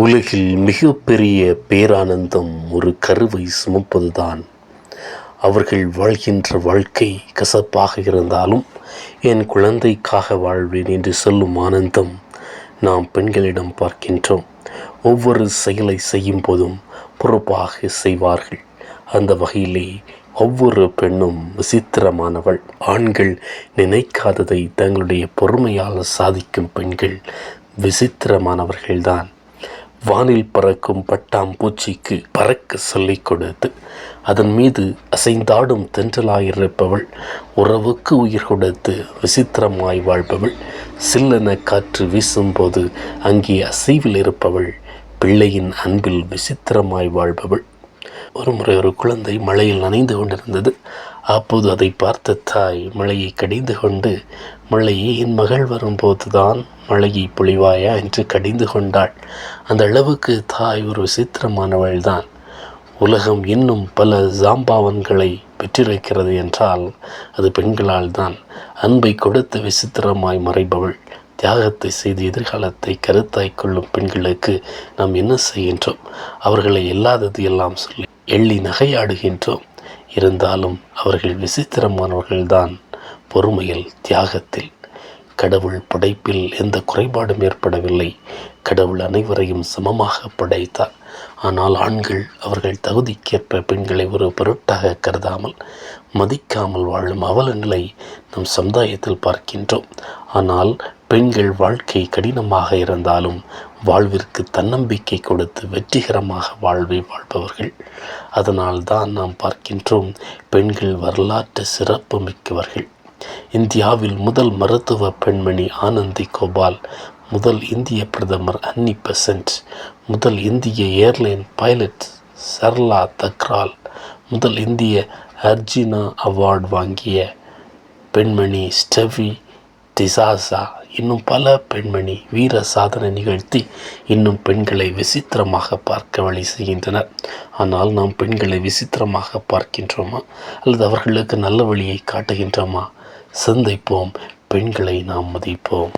உலகில் மிகப்பெரிய பேரானந்தம் ஒரு கருவை சுமப்பதுதான். அவர்கள் வாழ்கின்ற வாழ்க்கை கசப்பாக இருந்தாலும் என் குழந்தைக்காக வாழ்வேன் என்று சொல்லும் ஆனந்தம் நாம் பெண்களிடம் பார்க்கின்றோம். ஒவ்வொரு செயலை செய்யும் போதும் பொறுப்பாக செய்வார்கள். அந்த வகையிலே ஒவ்வொரு பெண்ணும் விசித்திரமானவள். ஆண்கள் நினைக்காததை தங்களுடைய பொறுமையால் சாதிக்கும் பெண்கள் விசித்திரமானவர்கள்தான். வானில் பறக்கும் பட்டாம்பூச்சிக்கு பறக்க சொல்லிக் கொடுத்து அதன் மீது அசைந்தாடும் தென்றலாயிருப்பவள், உறவுக்கு உயிர் கொடுத்து விசித்திரமாய் வாழ்பவள், சில்லென காற்று வீசும்போது அங்கே அசைவில் இருப்பவள், பிள்ளையின் அன்பில் விசித்திரமாய் வாழ்பவள். ஒருமுறை ஒரு குழந்தை மழையில் நனைந்து கொண்டிருந்தது. அப்போது அதை பார்த்த தாய் மழையை கடிந்து கொண்டு, மழையே, என் மகள் வரும்போதுதான் மழையை பொழிவாயா என்று கடிந்து கொண்டாள். அந்த அளவுக்கு தாய் ஒரு விசித்திரமானவள்தான். உலகம் இன்னும் பல ஜாம்பாவன்களை பெற்றிருக்கிறது என்றால் அது பெண்களால் தான். அன்பை கொடுத்து விசித்திரமாய் மறைபவள், தியாகத்தை செய்து எதிர்காலத்தை கருத்தாய் கொள்ளும் பெண்களுக்கு நாம் என்ன செய்கின்றோம்? அவர்களை இல்லாதது எல்லாம் சொல்லி எள்ளி நகையாடுகின்றோம். இருந்தாலும் அவர்கள் விசித்திரமானவர்கள்தான். பொறுமையில், தியாகத்தில். கடவுள் படைப்பில் எந்த குறைபாடும் ஏற்படவில்லை. கடவுள் அனைவரையும் சமமாக படைத்தார். ஆனால் ஆண்கள் அவர்கள் தகுதிக்கேற்ப பெண்களை ஒரு பொருட்டாக கருதாமல், மதிக்காமல் வாழும் அவலங்களை நம் சமுதாயத்தில் பார்க்கின்றோம். ஆனால் பெண்கள் வாழ்க்கை கடினமாக இருந்தாலும் வாழ்விற்கு தன்னம்பிக்கை கொடுத்து வெற்றிகரமாக வாழ்வை வாழ்பவர்கள். அதனால் தான் நாம் பார்க்கின்றோம் பெண்கள் வரலாற்று சிறப்பு மிக்கவர்கள். இந்தியாவில் முதல் மருத்துவ பெண்மணி ஆனந்தி கோபால், முதல் இந்திய பிரதமர் அன்னி பெசன்ட், முதல் இந்திய ஏர்லைன் பைலட் சர்லா தக்ரால், முதல் இந்திய அர்ஜுனா அவார்டு வாங்கிய பெண்மணி ஸ்டெவி டிசாசா, இன்னும் பல பெண்மணி வீர சாதனை நிகழ்த்தி இன்னும் பெண்களை விசித்திரமாக பார்க்க வழி செய்கின்றனர். ஆனால் நாம் பெண்களை விசித்திரமாக பார்க்கின்றோமா அல்லது அவர்களுக்கு நல்ல வழியை காட்டுகின்றோமா? சிந்திப்போம். பெண்களை நாம் மதிப்போம்.